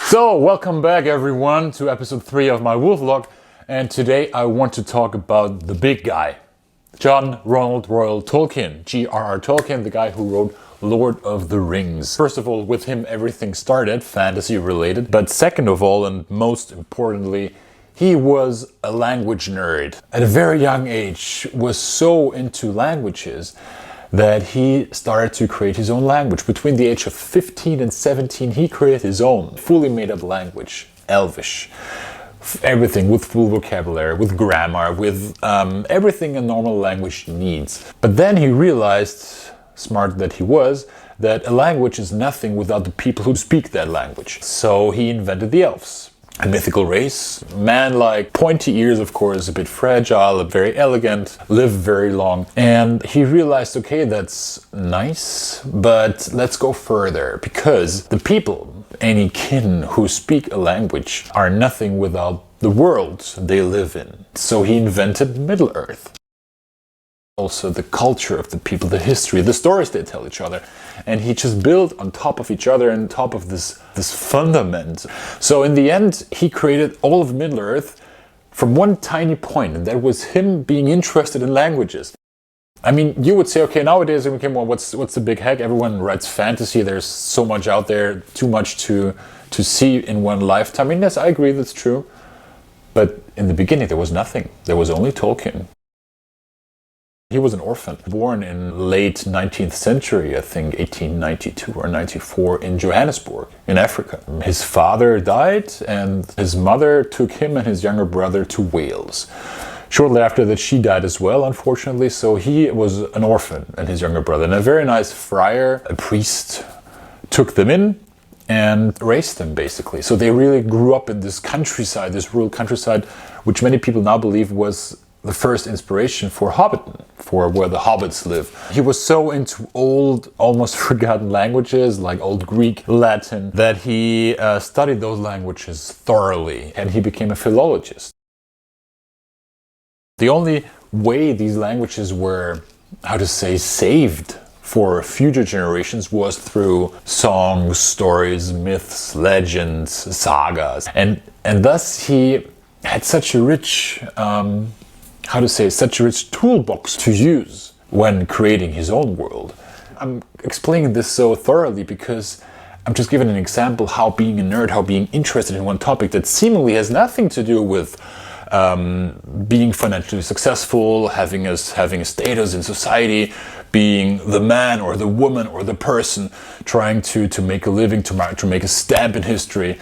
So, welcome back everyone to episode 3 of my WOLVLOG, and today I want to talk about the big guy, John Ronald Reuel Tolkien, J.R.R. Tolkien, the guy who wrote Lord of the Rings. First of all, with him everything started, fantasy related, but second of all, and most importantly, he was a language nerd. At a very young age, was so into languages that he started to create his own language. Between the age of 15 and 17, he created his own fully made up language, Elvish. Everything with full vocabulary, with grammar, with everything a normal language needs. But then he realized, smart that he was, that a language is nothing without the people who speak that language. So he invented the elves. A mythical race, man-like, pointy ears, of course, a bit fragile, very elegant, live very long. And he realized, okay, that's nice, but let's go further, because the people, any kin who speak a language, are nothing without the world they live in. So he invented Middle-earth. Also the culture of the people, the history, the stories they tell each other. And he just built on top of each other and top of this fundament. So in the end, he created all of Middle-earth from one tiny point, and that was him being interested in languages. I mean, you would say, okay, nowadays, okay, well, what's the big hack? Everyone writes fantasy, there's so much out there, too much to see in one lifetime. I mean, yes, I agree, that's true. But in the beginning, there was nothing. There was only Tolkien. He was an orphan, born in late 19th century, I think 1892 or 94, in Johannesburg, in Africa. His father died and his mother took him and his younger brother to Wales. Shortly after that, she died as well, unfortunately, so he was an orphan, and his younger brother. And a very nice friar, a priest, took them in and raised them, basically. So they really grew up in this countryside, this rural countryside, which many people now believe was the first inspiration for Hobbit, for where the hobbits live. He was so into old, almost forgotten languages like Old Greek, Latin, that he studied those languages thoroughly, and he became a philologist. The only way these languages were, how to say, saved for future generations was through songs, stories, myths, legends, sagas. And thus he had such a rich such a rich toolbox to use when creating his own world. I'm explaining this so thoroughly because I'm just giving an example how being a nerd, how being interested in one topic that seemingly has nothing to do with being financially successful, having a status in society, being the man or the woman or the person trying to make a living, to make a stamp in history.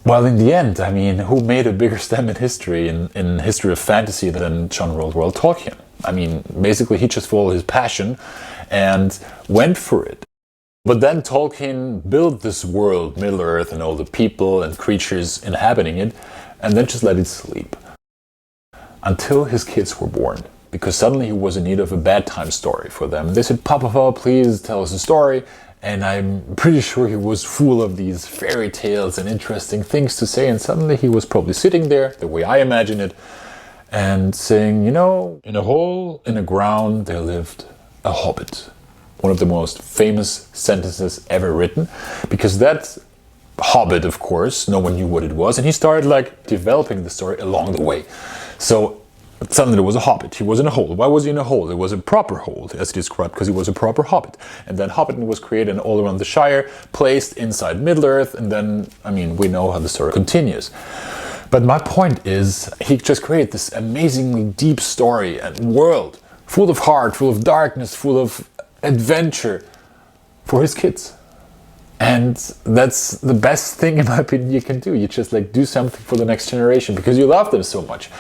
Well, in the end, I mean, who made a bigger stamp in history, in history of fantasy, than John Ronald Reuel Tolkien? I mean, basically, he just followed his passion and went for it. But then Tolkien built this world, Middle-earth, and all the people and creatures inhabiting it, and then just let it sleep. Until his kids were born. Because suddenly he was in need of a bedtime story for them. They said, Papa, please tell us a story. And I'm pretty sure he was full of these fairy tales and interesting things to say. And suddenly he was probably sitting there, the way I imagine it, and saying, you know, in a hole in the ground there lived a hobbit. One of the most famous sentences ever written. Because that hobbit, of course, no one knew what it was. And he started developing the story along the way. So suddenly there was a hobbit. He was in a hole. Why was he in a hole? It was a proper hole, as described, because he was a proper hobbit. And then Hobbiton was created all around the Shire, placed inside Middle-earth, and then, I mean, we know how the story continues. But my point is, he just created this amazingly deep story and world, full of heart, full of darkness, full of adventure, for his kids. And that's the best thing, in my opinion, you can do. You just do something for the next generation because you love them so much.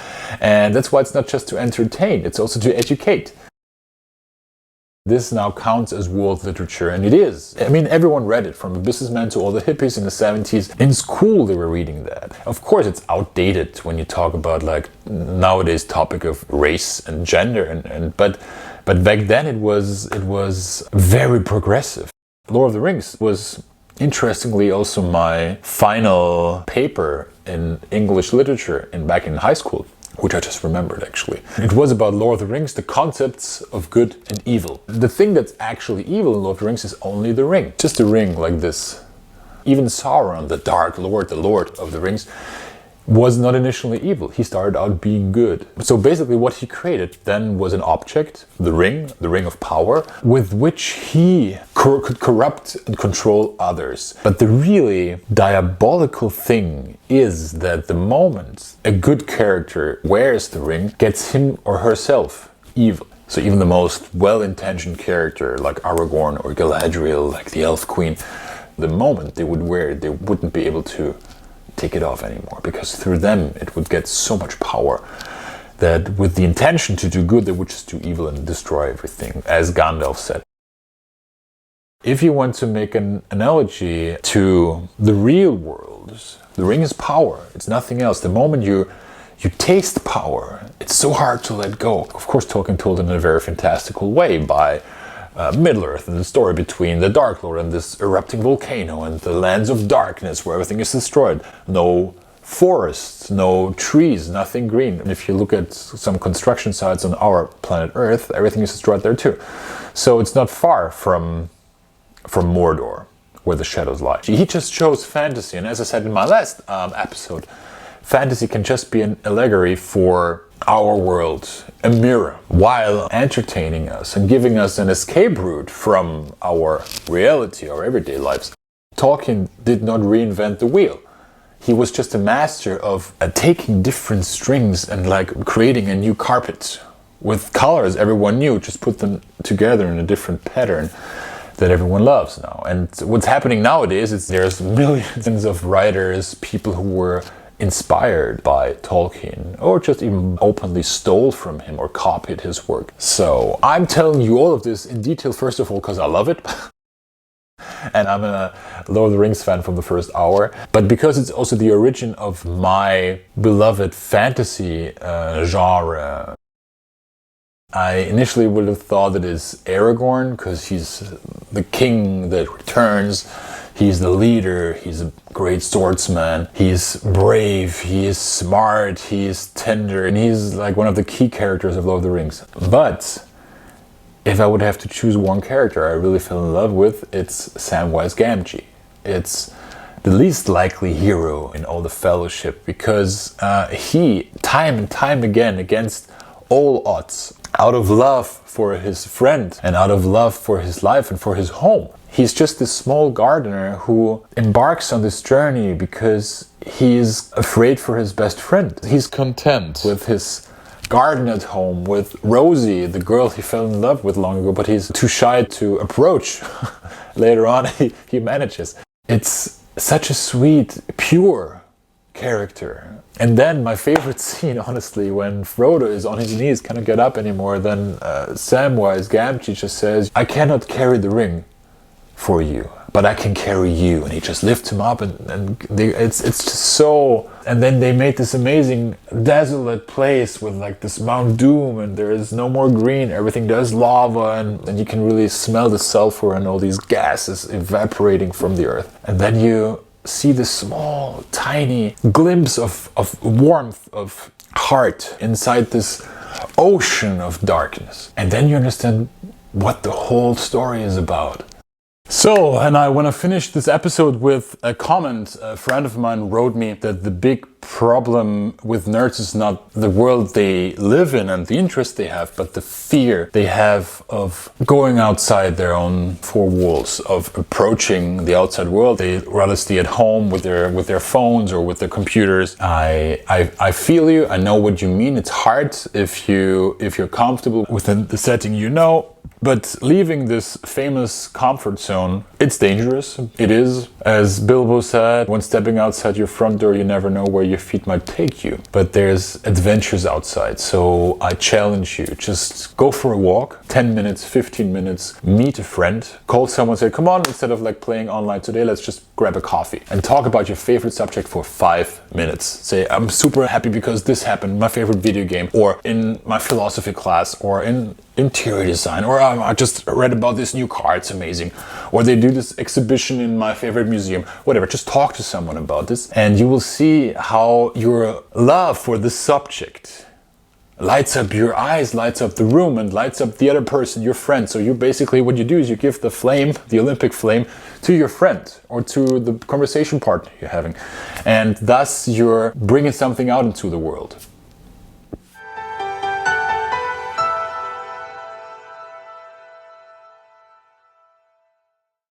And that's why it's not just to entertain, it's also to educate. This now counts as world literature, and it is. I mean, everyone read it, from a businessman to all the hippies in the 70s. In school, they were reading that. Of course, it's outdated when you talk about nowadays topic of race and gender, but back then it was very progressive. Lord of the Rings was, interestingly, also my final paper in English literature back in high school, which I just remembered actually. It was about Lord of the Rings, the concepts of good and evil. The thing that's actually evil in Lord of the Rings is only the ring. Just a ring like this. Even Sauron, the Dark Lord, the Lord of the Rings, was not initially evil. He started out being good. So basically what he created then was an object, the ring of power, with which he could corrupt and control others. But the really diabolical thing is that the moment a good character wears the ring, gets him or herself evil. So even the most well-intentioned character like Aragorn or Galadriel, like the Elf Queen, the moment they would wear it, they wouldn't be able to take it off anymore, because through them it would get so much power that with the intention to do good, they would just do evil and destroy everything, as Gandalf said. If you want to make an analogy to the real world, the ring is power. It's nothing else. The moment you taste power, it's so hard to let go. Of course, Tolkien told it in a very fantastical way by Middle-earth and the story between the Dark Lord and this erupting volcano and the lands of darkness where everything is destroyed. No forests, no trees, nothing green. And if you look at some construction sites on our planet Earth, everything is destroyed there too. So it's not far from Mordor, where the shadows lie. He just chose fantasy, and as I said in my last episode, fantasy can just be an allegory for our world, a mirror, while entertaining us and giving us an escape route from our reality, our everyday lives. Tolkien did not reinvent the wheel. He was just a master of taking different strings and like creating a new carpet with colors everyone knew, just put them together in a different pattern that everyone loves now. And what's happening nowadays is there's millions of writers, people who were inspired by Tolkien, or just even openly stole from him or copied his work. So I'm telling you all of this in detail, first of all, because I love it. And I'm a Lord of the Rings fan from the first hour, but because it's also the origin of my beloved fantasy genre. I initially would have thought it is Aragorn, because he's the king that returns. He's the leader, he's a great swordsman, he's brave, he is smart, he is tender, and he's like one of the key characters of Lord of the Rings. But if I would have to choose one character I really fell in love with, it's Samwise Gamgee. It's the least likely hero in all the Fellowship, because he, time and time again, against all odds, out of love for his friend and out of love for his life and for his home, he's just this small gardener who embarks on this journey because he's afraid for his best friend. He's content with his garden at home, with Rosie, the girl he fell in love with long ago, but he's too shy to approach. Later on, he manages. It's such a sweet, pure character. And then my favorite scene, honestly, when Frodo is on his knees, can't get up anymore, then Samwise Gamgee just says, "I cannot carry the ring for you, but I can carry you," and he just lifts him up, and it's just so. And then they made this amazing desolate place with like this Mount Doom, and there is no more green, everything does lava, and you can really smell the sulfur and all these gases evaporating from the earth. And then you see this small, tiny glimpse of warmth, of heart inside this ocean of darkness. And then you understand what the whole story is about. So, and I want to finish this episode with a comment. A friend of mine wrote me that the big problem with nerds is not the world they live in and the interest they have, but the fear they have of going outside their own four walls, of approaching the outside world. They rather stay at home with their phones or with their computers. I feel you. I know what you mean. It's hard if you're comfortable within the setting you know. But leaving this famous comfort zone, it's dangerous. It is. As Bilbo said, when stepping outside your front door, you never know where your feet might take you. But there's adventures outside. So I challenge you, just go for a walk, 10 minutes, 15 minutes, meet a friend, call someone, say, come on, instead of like playing online today, let's just grab a coffee and talk about your favorite subject for 5 minutes. Say, I'm super happy because this happened, my favorite video game, or in my philosophy class, or in interior design, or I just read about this new car, it's amazing, or they do this exhibition in my favorite museum, whatever. Just talk to someone about this and you will see how your love for this subject lights up your eyes, lights up the room, and lights up the other person, your friend. So you basically, what you do is you give the flame, the Olympic flame, to your friend or to the conversation partner you're having. And thus you're bringing something out into the world.